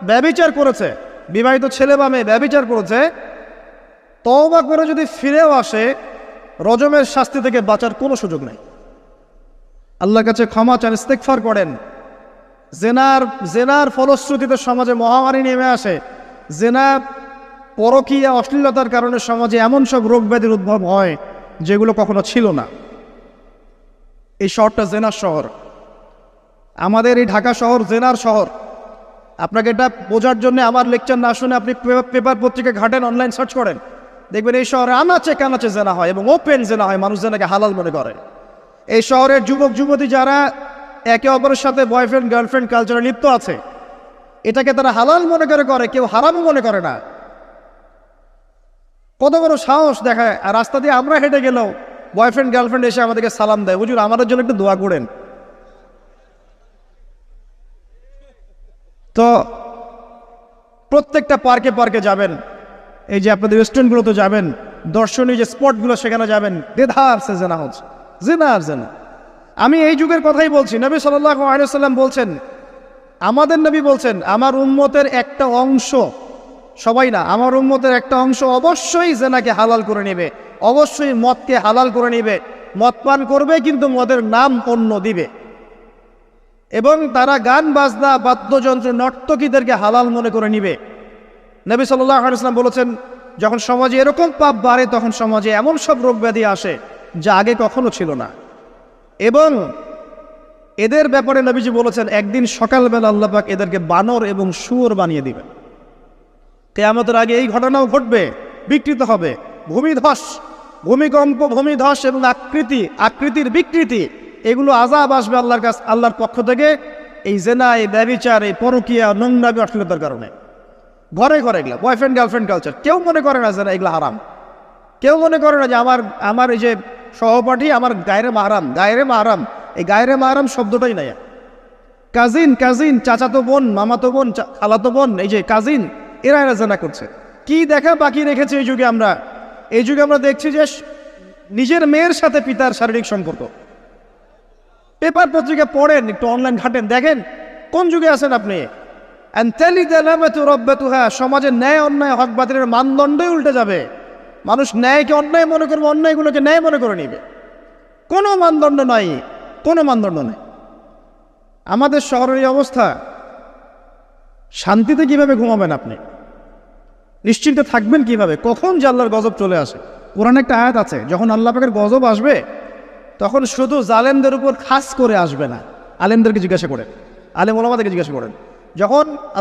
ব্যভিচার করেছে, বিবাহিত ছেলে বা মেয়ে ব্যভিচার করেছে, তওবা করে যদি ফিরেও আসে রজমের শাস্তি থেকে বাঁচার কোনো সুযোগ নেই। আল্লাহর কাছে ক্ষমা চান, ইস্তেগফার করেন। জেনার ফলশ্রুতিতে সমাজে মহামারী নেমে আসে। জেনা, পরকীয়া, অশ্লীলতার কারণে সমাজে এমন সব রোগ ব্যাধির উদ্ভব হয় যেগুলো কখনো ছিল না। এই শহরটা জেনার শহর, আমাদের এই ঢাকা শহর জেনার শহর। আপনাকে এটা বোঝার জন্য আমার লেকচার না শুনে আপনি পেপার পত্রিকা ঘাটেন, অনলাইন সার্চ করেন, দেখবেন এই শহরে আনাচে কানাচে জেনা হয় এবং ওপেন জেনা হয়, মানুষ জেনাকে হালাল মনে করে। এই শহরের যুবক যুবতী যারা একে অপরের সাথে বয়ফ্রেন্ড গার্লফ্রেন্ড কালচারে লিপ্ত আছে, এটাকে তারা হালাল মনে করে, কেউ হারাম মনে করে না। কত বড় সাহস দেখায়। আর রাস্তা দিয়ে আমরা হেঁটে গেলেও বয়ফ্রেন্ড গার্লফ্রেন্ড এসে আমাদেরকে সালাম দেয়, হুজুর আমাদের জন্য একটু দোয়া করেন। তো প্রত্যেকটা পার্কে পার্কে যাবেন, এই যে আপনাদের রেস্টুরেন্টগুলোতে যাবেন, দর্শনীয় যে স্পটগুলো সেখানে যাবেন, দেধা আসছে জেনা হচ্ছে, জেনা আর জেনা। আমি এই যুগের কথাই বলছি। নবী সাল্লাল্লাহু আলাইহি ওয়াসাল্লাম বলছেন, আমাদের নবী বলছেন, আমার উম্মতের একটা অংশ, সবাই না, আমার উম্মতের একটা অংশ অবশ্যই জেনাকে হালাল করে নেবে, অবশ্যই মদকে হালাল করে নেবে, মদ পান করবে কিন্তু মদের নাম অন্য দিবে, এবং তারা গান বাজনা বাদ্যযন্ত্র নর্তকীদেরকে হালাল মনে করে নিবে। নবী সাল্লাল্লাহু আলাইহি ওয়াসাল্লাম বলেছেন, যখন সমাজে এরকম পাপ বাড়ে তখন সমাজে এমন সব রোগ ব্যাধি আসে যা আগে কখনো ছিল না। এবং এদের ব্যাপারে নবীজি বলেছেন, একদিন সকালবেলা আল্লাহ পাক এদেরকে বানর এবং শুয়োর বানিয়ে দিবেন। কিয়ামতের আগে এই ঘটনাও ঘটবে, বিকৃত হবে। ভূমিধস, ভূমিকম্প, ভূমিধস এবং আকৃতির বিকৃতি, এগুলো আযাব আসবে আল্লাহর পক্ষ থেকে, এই জেনা, এই ব্যভিচার, এই পরকীয়া, নোংরামি, অশ্লীলতার কারণে। ঘরে ঘরে এগুলা বয়ফ্রেন্ড গার্লফ্রেন্ড কালচার, কেউ মনে করে না যে এগুলো হারাম, কেউ মনে করে না যে আমার এই যে সহপাঠী আমার গায়রে মাহরাম। এই গায়রে মাহরাম শব্দটাই নাই। কাজিন, চাচাতো বোন, মামাতো বোন, খালাতো বোন, এই যে কাজিন, এরা জেনা করছে। কি দেখা বাকি রেখেছে এই যুগে আমরা দেখছি যে নিজের মেয়ের সাথে পিতার শারীরিক সম্পর্ক। পেপার পত্রিকা পড়েন, একটু অনলাইন ঘাটেন, দেখেন কোন যুগে আছেন আপনি। সমাজের ন্যায় অন্যায় হক বাতিলের মানদণ্ডই উল্টে যাবে। মানুষ ন্যায়কে অন্যায় মনে করবে, অন্যায়গুলোকে ন্যায় মনে করে নিবে। কোনো মানদণ্ড নাই। আমাদের শহরের এই অবস্থা, শান্তিতে কিভাবে ঘুমাবেন আপনি? নিশ্চিন্তে থাকবেন কিভাবে? কখন যে আল্লাহর গজব চলে আসে। কোরআনে একটা আয়াত আছে, যখন আল্লাহ পাকের গজব আসবে তখন শুধু জালেমদের উপর খাস করে আসবে না। আলেমদেরকে জিজ্ঞাসা করেন, আলেম ওলামাদেরকে জিজ্ঞাসা করেন, যখন